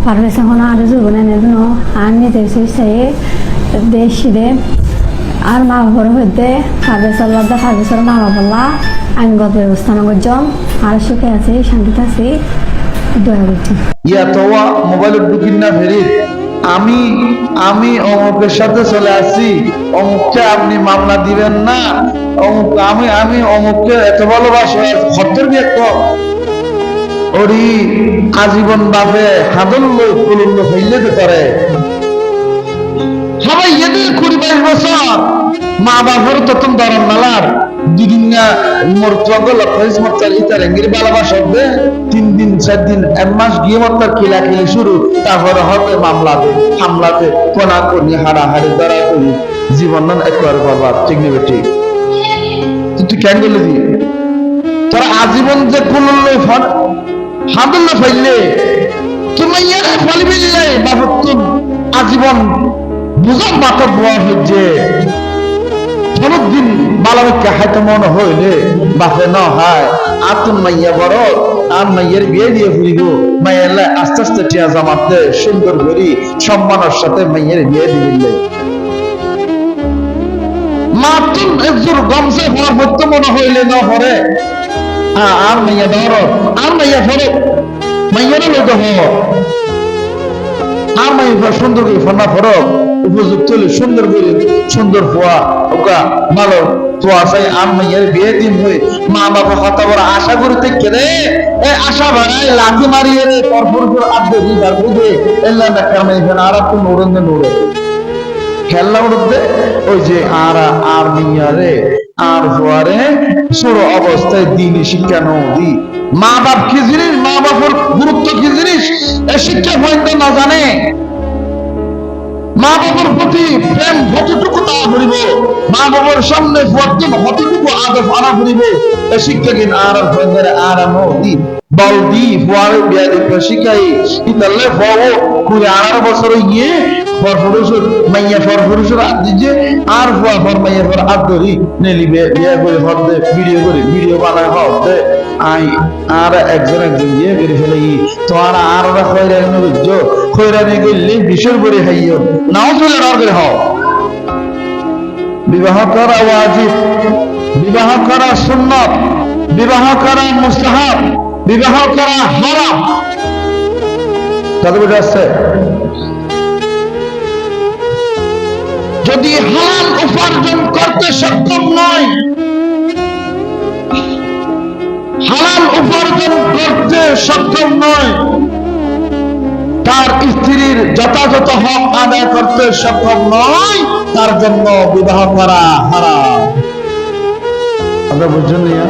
পারভেজ এখন আরো জীবনে নেন আর নিজের সেই দেশে আর মা বাবার হইতে পারভেজর মা বাবা আইনগত ব্যবস্থা নগরজন আর সুখে আছি শান্তিতে আছি দয়া করছি ইয়া তোয়া মোবাইলের ঢুকিন না ফেরি আমি আমি অমুকের সাথে চলে আসছি অমুককে আপনি মামলা দিবেন না অমুক আমি অমুককে এত ভালোবাসি খদ্দের বিয়ে ওরি আজীবন বাপে হাদল কুলুল্ল হইলে তো করে সবাই এদের 20-22 বছর মা বাবার তখন দরন নালার দুদিন না মোর চগল ফেস মত ইতার এঙ্গির ভালোবাসা হবে 3 দিন 4 দিন 1 মাস গিয়ে মত কিলাকিলি শুরু তারপরে হবে মামলাতে হামলাতে কোনা কোনি হাড়াহাড়ি ধরা করি জীবন না একবার বাবা ঠিক নেবে ঠিক তুই কেন বলে দি তোরা আজীবন যে কুলুল্ল ফট হাদল ফাইলে তুমি ইয়ারে ফলবিলে বাবা তুই আজীবন বুঝার মাথা বোয়া হচ্ছে দিন বালামিকে হাইতে মনে হইলে বাপে ন হয় আর তুমি মাইয়া বড় আর মাইয়ের বিয়ে দিয়ে ফুরিব মাইয়ের আস্তে আস্তে টিয়া জামাতে সুন্দর করি সম্মানের সাথে মাইয়ের বিয়ে দিলে মাতুন একজোর গমসে হওয়ার মধ্যে মনে হইলে ন হরে আর মাইয়া ধর আর মাইয়া ফরে মাইয়ের লোক হ আর মাইয়া সুন্দর করে ফোনা ফরক উপযুক্ত হলে সুন্দর করে সুন্দর ফোয়া ওকা ভালো ফোয়া চাই আর মাইয়ের বিয়ে দিন হয়ে মা বাবা কথা বড় আশা করতে কেড়ে আশা বাড়ায় লাঠি মারিয়ে রে পরপর আব্দে দিদার বুঝে এল্লা না কামে এখানে আর আপনি নোড়ে নোড়ে খেলনা উঠবে ওই যে আর মিয়ারে আর ফোয়ারে ছোট অবস্থায় দিন শিক্ষা নদী মা বাপ কি জিনিস মা বাবার গুরুত্ব কি জিনিস এ শিক্ষা পর্যন্ত না জানে মা বাবার প্রতি প্রেম কতটুকু তা করিব মা বাবার সামনে কতটুকু আদব আনা করিব এ শিক্ষা কিন আর ফেঙ্গারে আর নদী বল দি ফোয়ারে বিয়া দিতে শিখাই ইতালে ফও কুড়ি 18 বছর গিয়ে ফরফরুসুর মাইয়া ফরফরুসুর আদ দিছে আর ফোয়া ফর মাইয়া ফর আদ ধরি নেলি বিয়া করে হদে ভিডিও বানায় হদে আই আর একজন গিয়ে করে ফেলে তো আর ওরা খয়রা নবুজ্জো খয়রা নে গইলে বিশের করে হাইও নাও চলে আর করে হও বিবাহ করা ওয়াজিব বিবাহ করা সুন্নাত বিবাহ করা মুস্তাহাব বিবাহ করা হারাম কত বুঝা আছে যদি হালাল উপার্জন করতে সক্ষম নয় হালাল উপার্জন করতে সক্ষম নয় তার স্ত্রীর যথাযথ হক আদায় করতে সক্ষম নয় তার জন্য বিবাহ করা হারাম। বুঝছেন না?